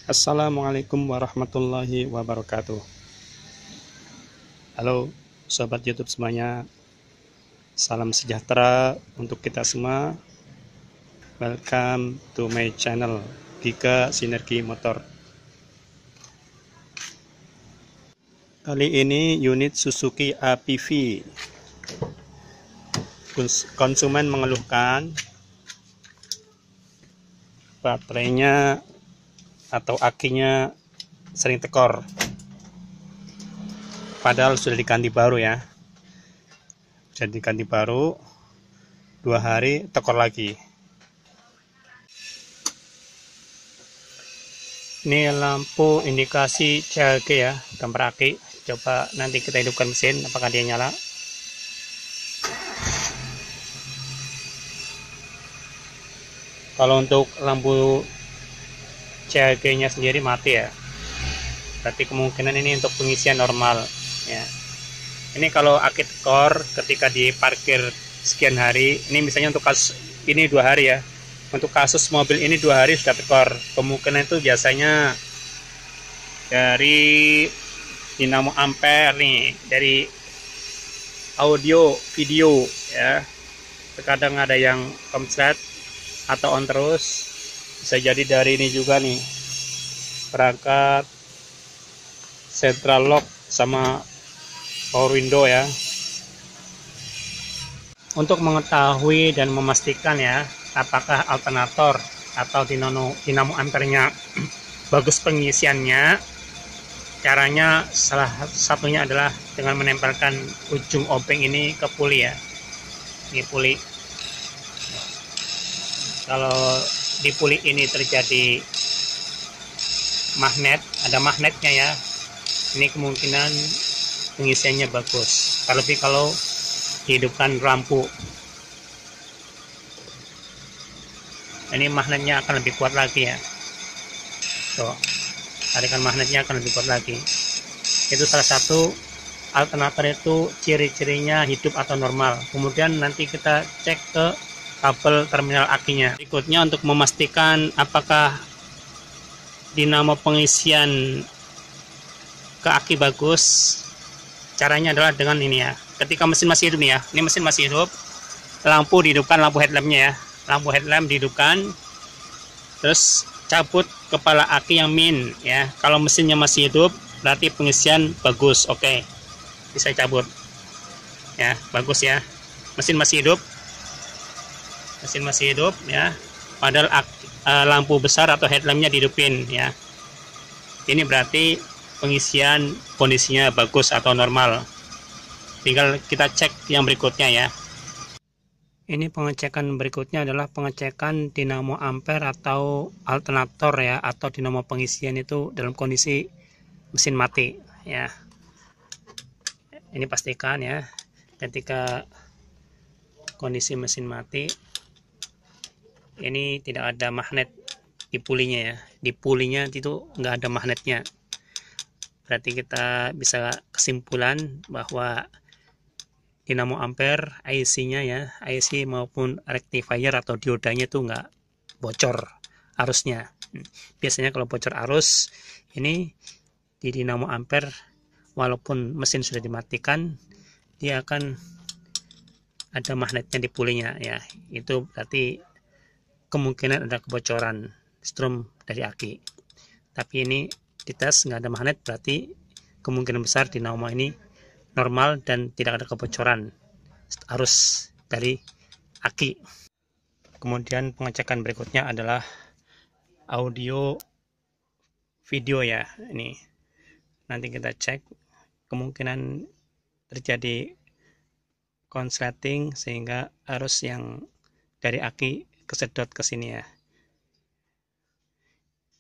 Assalamualaikum warahmatullahi wabarakatuh. Halo sobat YouTube semuanya, salam sejahtera untuk kita semua. Welcome to my channel Giga Sinergi Motor. Kali ini unit Suzuki APV. Konsumen mengeluhkan baterainya atau akinya sering tekor. Padahal sudah diganti baru ya. Jadi ganti baru 2 hari tekor lagi. Ini lampu indikasi CLG ya, gambar aki. Coba nanti kita hidupkan mesin, apakah dia nyala. Kalau untuk lampu CLG nya sendiri mati ya, berarti kemungkinan ini untuk pengisian normal ya. Ini kalau aki tekor ketika diparkir sekian hari, ini misalnya untuk kasus ini 2 hari ya, untuk kasus mobil ini 2 hari sudah tekor, kemungkinan itu biasanya dari dinamo ampere nih, dari audio video ya. Terkadang ada yang konslet atau on terus, bisa jadi dari ini juga nih, perangkat central lock sama power window ya. Untuk mengetahui dan memastikan ya, apakah alternator atau dinamo ampernya bagus pengisiannya, caranya salah satunya adalah dengan menempelkan ujung obeng ini ke puli ya. Ini puli. Kalau di puli ini terjadi magnet, ada magnetnya ya, ini kemungkinan pengisiannya bagus. Terlebih kalau dihidupkan lampu, ini magnetnya akan lebih kuat lagi ya. Tuh, tarikan magnetnya akan lebih kuat lagi. Itu salah satu alternator itu ciri-cirinya hidup atau normal. Kemudian nanti kita cek ke kabel terminal akinya. Berikutnya untuk memastikan apakah dinamo pengisian ke aki bagus, caranya adalah dengan ini ya. Ketika mesin masih hidup nih ya, ini mesin masih hidup, lampu dihidupkan, lampu headlampnya ya, lampu headlamp dihidupkan, terus cabut kepala aki yang min ya. Kalau mesinnya masih hidup berarti pengisian bagus, oke, bisa cabut ya, bagus ya, mesin masih hidup, mesin masih hidup ya, padahal lampu besar atau headlampnya dihidupin ya. Ini berarti pengisian kondisinya bagus atau normal. Tinggal kita cek yang berikutnya ya. Ini pengecekan berikutnya adalah pengecekan dinamo ampere atau alternator ya, atau dinamo pengisian itu dalam kondisi mesin mati ya. Ini pastikan ya, ketika kondisi mesin mati ini tidak ada magnet di pulinya ya. Di pulinya itu nggak ada magnetnya, berarti kita bisa kesimpulan bahwa dinamo ampere IC-nya ya, IC maupun rectifier atau diodanya itu nggak bocor arusnya. Biasanya kalau bocor arus ini di dinamo ampere, walaupun mesin sudah dimatikan, dia akan ada magnetnya di pulinya ya. Itu berarti kemungkinan ada kebocoran strom dari aki. Tapi ini dites nggak ada magnet, berarti kemungkinan besar dinamo ini normal dan tidak ada kebocoran arus dari aki. Kemudian pengecekan berikutnya adalah audio video ya. Ini nanti kita cek, kemungkinan terjadi konsleting sehingga arus yang dari aki kesedot ke sini ya.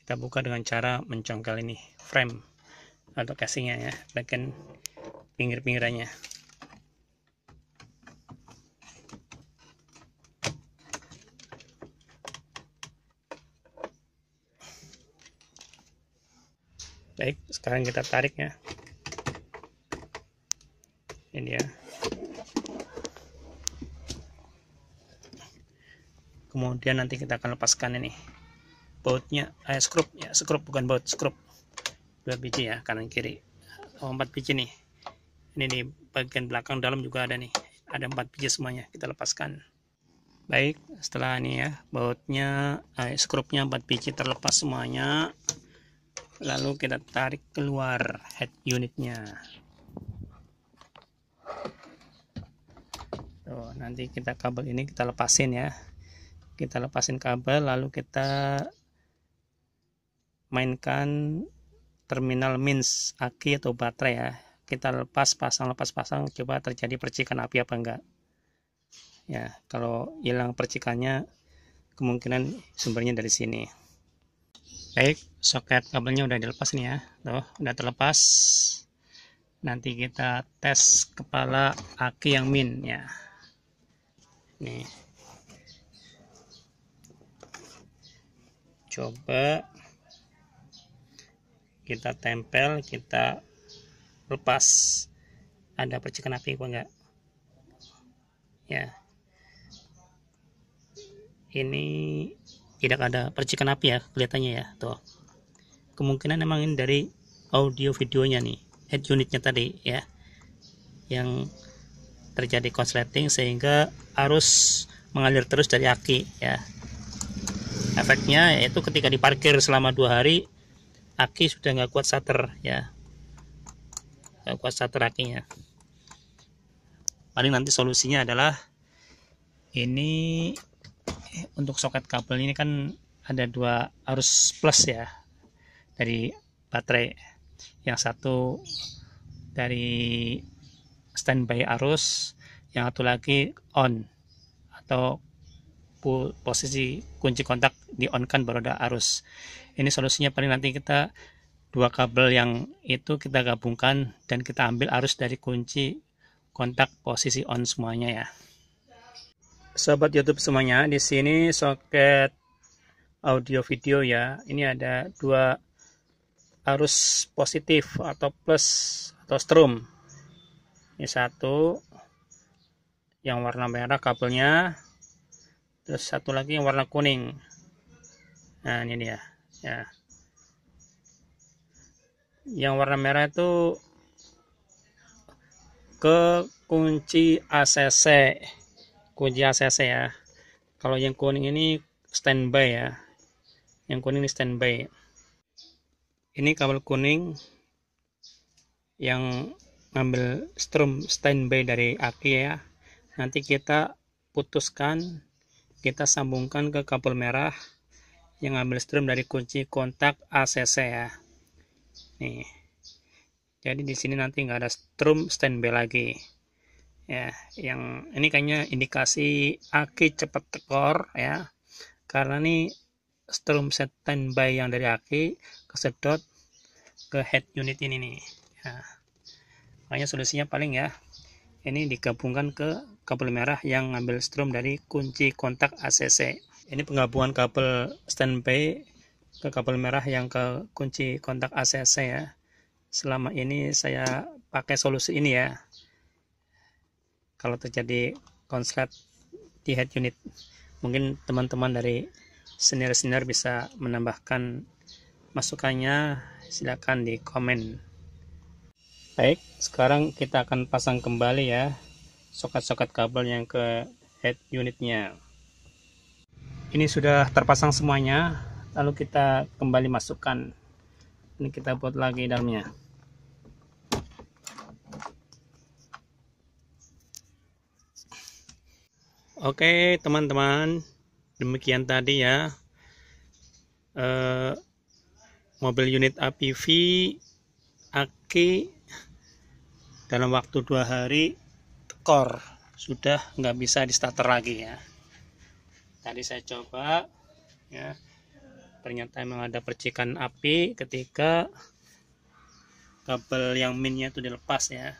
Kita buka dengan cara mencongkel ini frame atau casingnya ya, bagian pinggir-pinggirannya. Baik, sekarang kita tarik ya. Ini ya. Kemudian nanti kita akan lepaskan ini. bautnya, skrup bukan baut, skrup 2 biji ya, kanan kiri. 4 biji nih. Ini di bagian belakang dalam juga ada nih, ada 4 biji semuanya, kita lepaskan. Baik, setelah ini ya, bautnya, skrupnya 4 biji terlepas semuanya, lalu kita tarik keluar head unitnya. Tuh, nanti kita kabel ini kita lepasin ya, kita lepasin kabel, lalu kita mainkan terminal mins aki atau baterai ya, kita lepas pasang, coba terjadi percikan api apa enggak ya. Kalau hilang percikannya kemungkinan sumbernya dari sini. Baik, soket kabelnya udah dilepas nih ya, tuh udah terlepas. Nanti kita tes kepala aki yang min ya, nih coba kita tempel, kita lepas, ada percikan api apa enggak ya. Ini tidak ada percikan api ya kelihatannya ya, tuh kemungkinan emang ini dari audio videonya nih, head unitnya tadi ya, yang terjadi konsleting sehingga arus mengalir terus dari aki ya. Efeknya yaitu ketika diparkir selama 2 hari, aki sudah nggak kuat starter ya, nggak kuat starter akinya. Paling nanti solusinya adalah ini, untuk soket kabel ini kan ada 2 arus plus ya dari baterai, yang satu dari standby arus, yang satu lagi on atau posisi kunci kontak di on kan baru ada arus. Ini solusinya paling nanti kita 2 kabel yang itu kita gabungkan dan kita ambil arus dari kunci kontak posisi on semuanya ya. Sobat YouTube semuanya, di sini soket audio video ya, ini ada 2 arus positif atau plus atau strom. Ini satu yang warna merah kabelnya, terus satu lagi yang warna kuning. Nah ini dia ya, yang warna merah itu ke kunci ACC, ya. Kalau yang kuning ini standby ya, yang kuning ini standby. Ini kabel kuning yang ngambil strom standby dari aki ya, nanti kita putuskan, kita sambungkan ke kabel merah yang ngambil strom dari kunci kontak ACC ya. Nih, jadi di sini nanti nggak ada strom standby lagi ya. Yang ini kayaknya indikasi aki cepat tekor ya, karena nih strom standby yang dari aki kesedot ke head unit ini nih ya. Makanya solusinya paling ya, ini digabungkan ke kabel merah yang ngambil strom dari kunci kontak ACC. Ini penggabungan kabel standby ke kabel merah yang ke kunci kontak ACC ya. Selama ini saya pakai solusi ini ya. Kalau terjadi konslet di head unit, mungkin teman-teman dari senior bisa menambahkan masukannya, silakan di komen. Baik, sekarang kita akan pasang kembali ya soket-soket kabel yang ke head unitnya. Ini sudah terpasang semuanya, lalu kita kembali masukkan. Ini kita buat lagi dalamnya. Oke teman-teman, demikian tadi ya mobil unit APV aki dalam waktu 2 hari tekor, sudah nggak bisa di starter lagi ya. Tadi saya coba ya, ternyata memang ada percikan api ketika kabel yang minnya itu dilepas ya.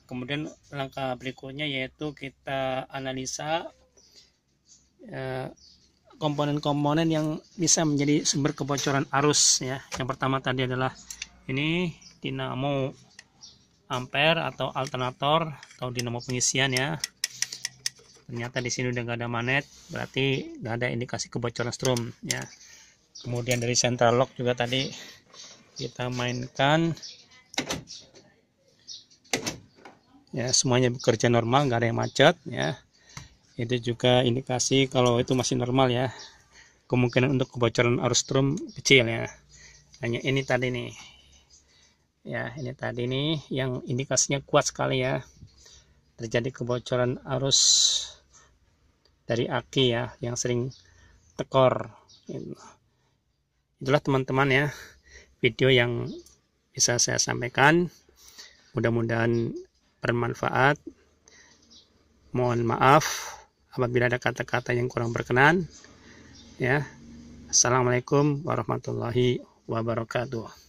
Kemudian langkah berikutnya yaitu kita analisa komponen-komponen yang bisa menjadi sumber kebocoran arus ya. Yang pertama tadi adalah ini dinamo ampere atau alternator atau dinamo pengisian ya. Ternyata di sini udah nggak ada magnet, berarti nggak ada indikasi kebocoran strom ya. Kemudian dari central lock juga tadi kita mainkan, ya semuanya bekerja normal, nggak ada yang macet ya. Itu juga indikasi kalau itu masih normal ya. Kemungkinan untuk kebocoran arus strum kecil ya. Hanya ini tadi nih ya, ini tadi nih yang indikasinya kuat sekali ya, terjadi kebocoran arus dari aki ya, yang sering tekor. Itulah teman-teman ya video yang bisa saya sampaikan, mudah-mudahan bermanfaat. Mohon maaf apabila ada kata-kata yang kurang berkenan ya. Assalamualaikum warahmatullahi wabarakatuh.